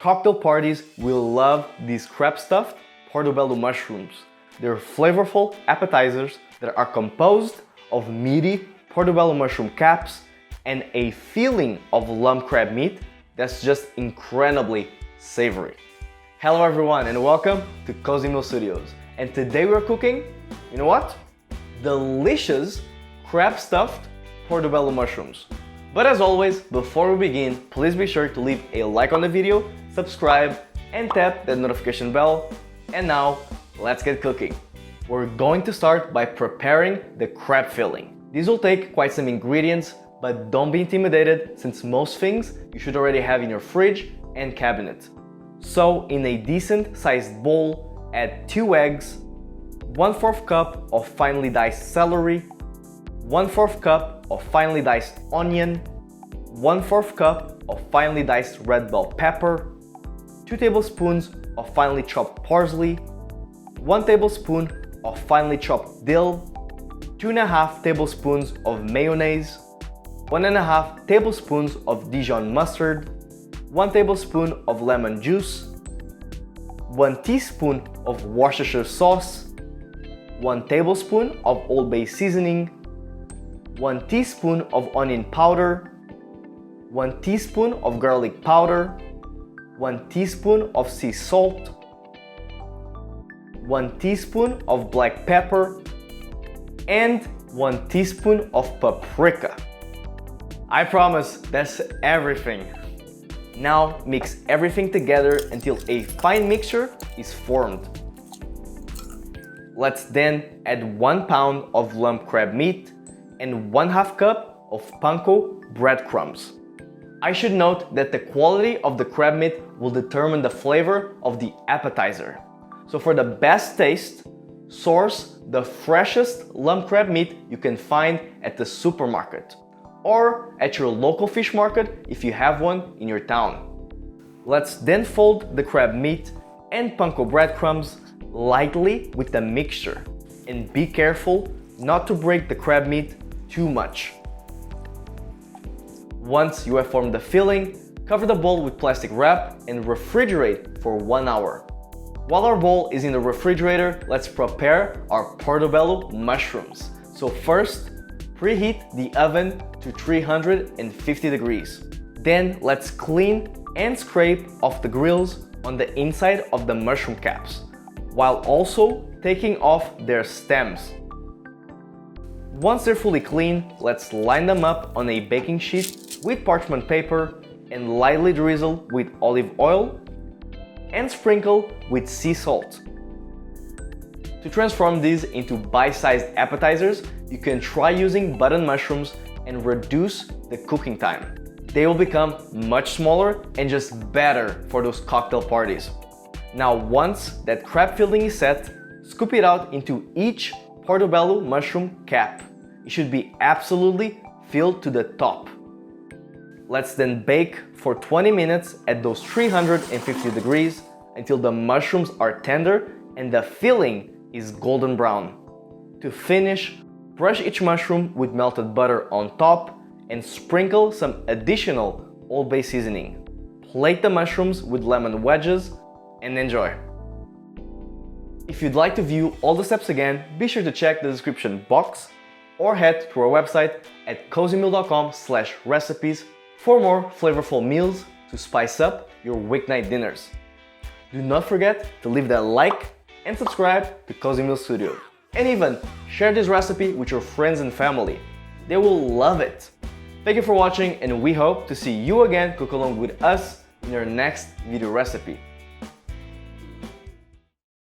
cocktail parties will love these crab-stuffed Portobello mushrooms. They're flavorful appetizers that are composed of meaty Portobello mushroom caps and a feeling of lump crab meat that's just incredibly savory. Hello everyone and welcome to Cozymeal Studios. And today we're cooking, you know what? Delicious crab-stuffed Portobello mushrooms. But as always, before we begin, please be sure to leave a like on the video, subscribe, and tap that notification bell. And now, let's get cooking. We're going to start by preparing the crab filling. These will take quite some ingredients, but don't be intimidated since most things you should already have in your fridge and cabinet. So in a decent sized bowl, add 2 eggs, 1/4 cup of finely diced celery, 1/4 cup of finely diced onion, 1/4 cup of finely diced red bell pepper, 2 tablespoons of finely chopped parsley, 1 tablespoon of finely chopped dill, 2.5 tablespoons of mayonnaise, 1.5 tablespoons of Dijon mustard, 1 tablespoon of lemon juice, 1 teaspoon of Worcestershire sauce, 1 tablespoon of Old Bay seasoning, 1 teaspoon of onion powder, 1 teaspoon of garlic powder, 1 teaspoon of sea salt, 1 teaspoon of black pepper, and 1 teaspoon of paprika. I promise that's everything. Now mix everything together until a fine mixture is formed. Let's then add 1 pound of lump crab meat and 1/2 cup of panko breadcrumbs. I should note that the quality of the crab meat will determine the flavor of the appetizer. So for the best taste, source the freshest lump crab meat you can find at the supermarket or at your local fish market if you have one in your town. Let's then fold the crab meat and panko breadcrumbs lightly with the mixture and be careful not to break the crab meat too much. Once you have formed the filling, cover the bowl with plastic wrap and refrigerate for 1 hour. While our bowl is in the refrigerator, let's prepare our Portobello mushrooms. So first, preheat the oven to 350 degrees. Then let's clean and scrape off the grills on the inside of the mushroom caps, while also taking off their stems. Once they're fully clean, let's line them up on a baking sheet with parchment paper and lightly drizzle with olive oil and sprinkle with sea salt. To transform these into bite-sized appetizers, you can try using button mushrooms and reduce the cooking time. They will become much smaller and just better for those cocktail parties. Now once that crab filling is set, scoop it out into each Portobello mushroom cap. It should be absolutely filled to the top. Let's then bake for 20 minutes at those 350 degrees until the mushrooms are tender and the filling is golden brown. To finish, brush each mushroom with melted butter on top and sprinkle some additional Old Bay seasoning. Plate the mushrooms with lemon wedges and enjoy. If you'd like to view all the steps again, be sure to check the description box or head to our website at cozymeal.com/recipes for more flavorful meals to spice up your weeknight dinners. Do not forget to leave that like and subscribe to Cozymeal Studios. And even share this recipe with your friends and family. They will love it. Thank you for watching and we hope to see you again cook along with us in our next video recipe.